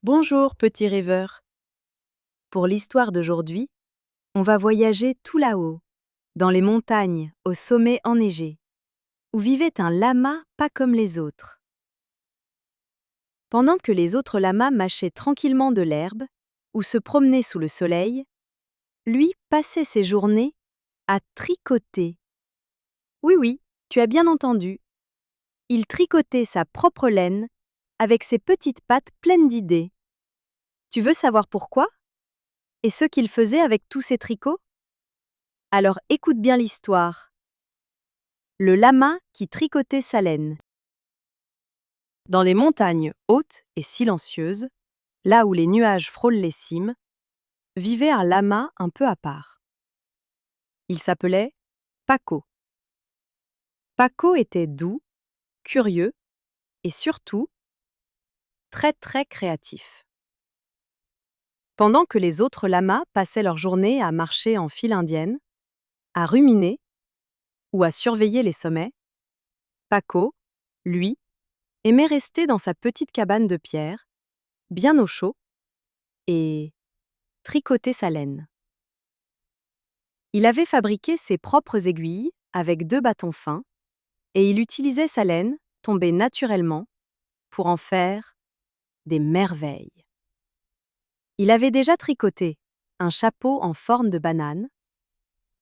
Bonjour, petit rêveur. Pour l'histoire d'aujourd'hui, on va voyager tout là-haut, dans les montagnes, au sommet enneigé, où vivait un lama pas comme les autres. Pendant que les autres lamas mâchaient tranquillement de l'herbe ou se promenaient sous le soleil, lui passait ses journées à tricoter. Oui, oui, tu as bien entendu. Il tricotait sa propre laine avec ses petites pattes pleines d'idées. Tu veux savoir pourquoi? Et ce qu'il faisait avec tous ces tricots? Alors écoute bien l'histoire. Le lama qui tricotait sa laine. Dans les montagnes hautes et silencieuses, là où les nuages frôlent les cimes, vivait un lama un peu à part. Il s'appelait Paco. Paco était doux, curieux et surtout très très créatif. Pendant que les autres lamas passaient leur journée à marcher en file indienne, à ruminer ou à surveiller les sommets, Paco, lui, aimait rester dans sa petite cabane de pierre, bien au chaud, et tricoter sa laine. Il avait fabriqué ses propres aiguilles avec 2 bâtons fins, et il utilisait sa laine, tombée naturellement, pour en faire des merveilles. Il avait déjà tricoté un chapeau en forme de banane,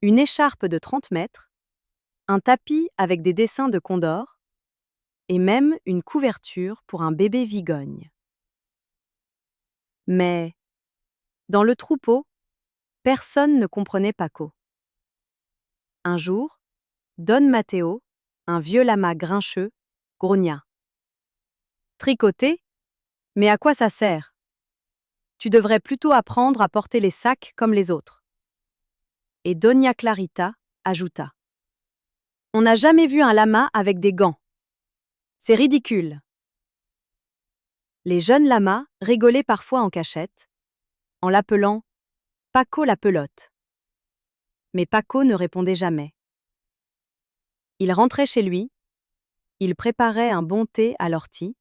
une écharpe de 30 mètres, un tapis avec des dessins de condor, et même une couverture pour un bébé vigogne. Mais, dans le troupeau, personne ne comprenait Paco. Un jour, Don Matteo, un vieux lama grincheux, grogna. Tricoter? Mais à quoi ça sert? Tu devrais plutôt apprendre à porter les sacs comme les autres. Et Doña Clarita ajouta. On n'a jamais vu un lama avec des gants. C'est ridicule. Les jeunes lamas rigolaient parfois en cachette, en l'appelant Paco la pelote. Mais Paco ne répondait jamais. Il rentrait chez lui, il préparait un bon thé à l'ortie,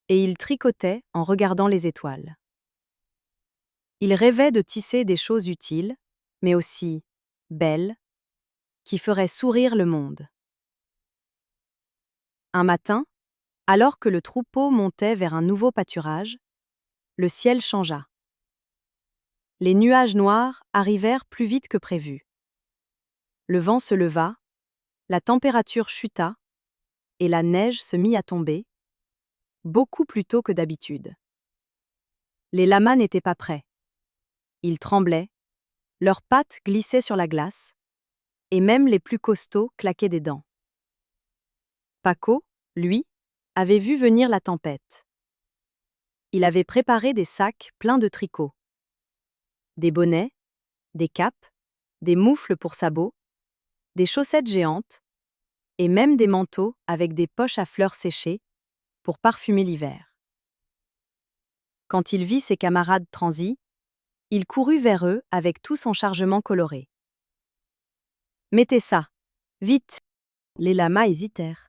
et il tricotait en regardant les étoiles. Il rêvait de tisser des choses utiles, mais aussi belles, qui feraient sourire le monde. Un matin, alors que le troupeau montait vers un nouveau pâturage, le ciel changea. Les nuages noirs arrivèrent plus vite que prévu. Le vent se leva, la température chuta, et la neige se mit à tomber, beaucoup plus tôt que d'habitude. Les lamas n'étaient pas prêts. Ils tremblaient, leurs pattes glissaient sur la glace, et même les plus costauds claquaient des dents. Paco, lui, avait vu venir la tempête. Il avait préparé des sacs pleins de tricots. Des bonnets, des capes, des moufles pour sabots, des chaussettes géantes, et même des manteaux avec des poches à fleurs séchées pour parfumer l'hiver. Quand il vit ses camarades transis, il courut vers eux avec tout son chargement coloré. « Mettez ça, vite !» Les lamas hésitèrent.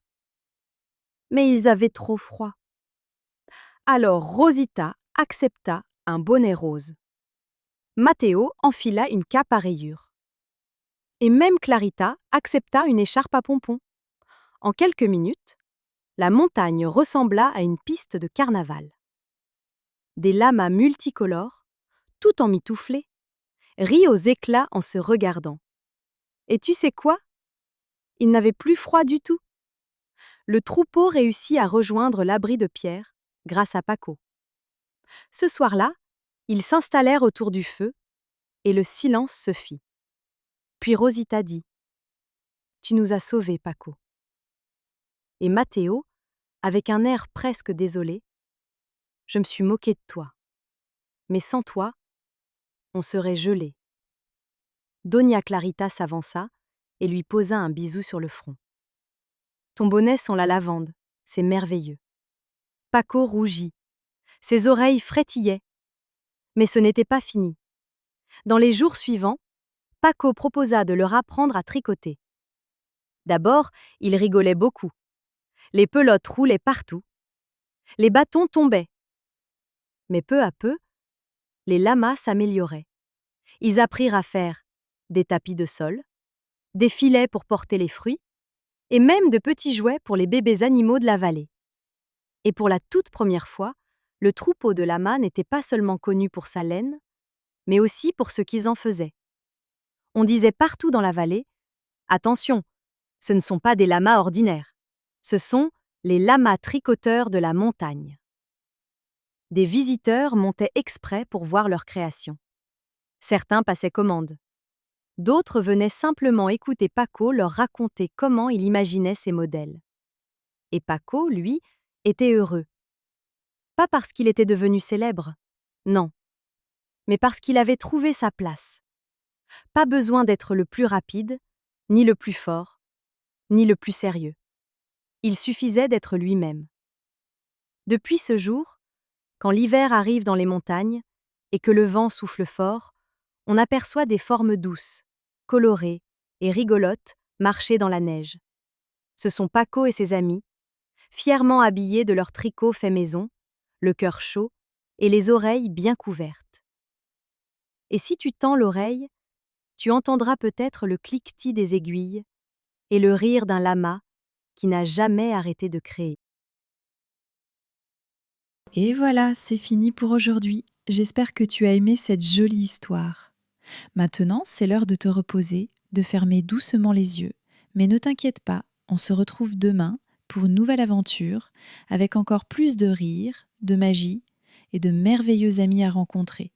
Mais ils avaient trop froid. Alors Rosita accepta un bonnet rose. Matteo enfila une cape à rayures. Et même Clarita accepta une écharpe à pompons. En quelques minutes, la montagne ressembla à une piste de carnaval. Des lamas multicolores, tout emmitouflés, rient aux éclats en se regardant. Et tu sais quoi? Ils n'avaient plus froid du tout. Le troupeau réussit à rejoindre l'abri de pierre grâce à Paco. Ce soir-là, ils s'installèrent autour du feu et le silence se fit. Puis Rosita dit « Tu nous as sauvés, Paco. » Et Matteo, avec un air presque désolé, « Je me suis moqué de toi. Mais sans toi, on serait gelé. » Doña Clarita s'avança et lui posa un bisou sur le front. « Ton bonnet sent la lavande, c'est merveilleux. » Paco rougit. Ses oreilles frétillaient. Mais ce n'était pas fini. Dans les jours suivants, Paco proposa de leur apprendre à tricoter. D'abord, ils rigolaient beaucoup. Les pelotes roulaient partout. Les bâtons tombaient. Mais peu à peu, les lamas s'amélioraient. Ils apprirent à faire des tapis de sol, des filets pour porter les fruits, et même de petits jouets pour les bébés animaux de la vallée. Et pour la toute première fois, le troupeau de lamas n'était pas seulement connu pour sa laine, mais aussi pour ce qu'ils en faisaient. On disait partout dans la vallée: attention, ce ne sont pas des lamas ordinaires, ce sont les lamas tricoteurs de la montagne. Des visiteurs montaient exprès pour voir leur création. Certains passaient commande. D'autres venaient simplement écouter Paco leur raconter comment il imaginait ses modèles. Et Paco, lui, était heureux. Pas parce qu'il était devenu célèbre, non, mais parce qu'il avait trouvé sa place. Pas besoin d'être le plus rapide, ni le plus fort, ni le plus sérieux. Il suffisait d'être lui-même. Depuis ce jour, quand l'hiver arrive dans les montagnes et que le vent souffle fort, on aperçoit des formes douces, colorées et rigolotes marcher dans la neige. Ce sont Paco et ses amis, fièrement habillés de leur tricot fait maison, le cœur chaud et les oreilles bien couvertes. Et si tu tends l'oreille, tu entendras peut-être le cliquetis des aiguilles et le rire d'un lama qui n'a jamais arrêté de créer. Et voilà, c'est fini pour aujourd'hui. J'espère que tu as aimé cette jolie histoire. Maintenant, c'est l'heure de te reposer, de fermer doucement les yeux. Mais ne t'inquiète pas, on se retrouve demain pour une nouvelle aventure avec encore plus de rire, de magie et de merveilleux amis à rencontrer.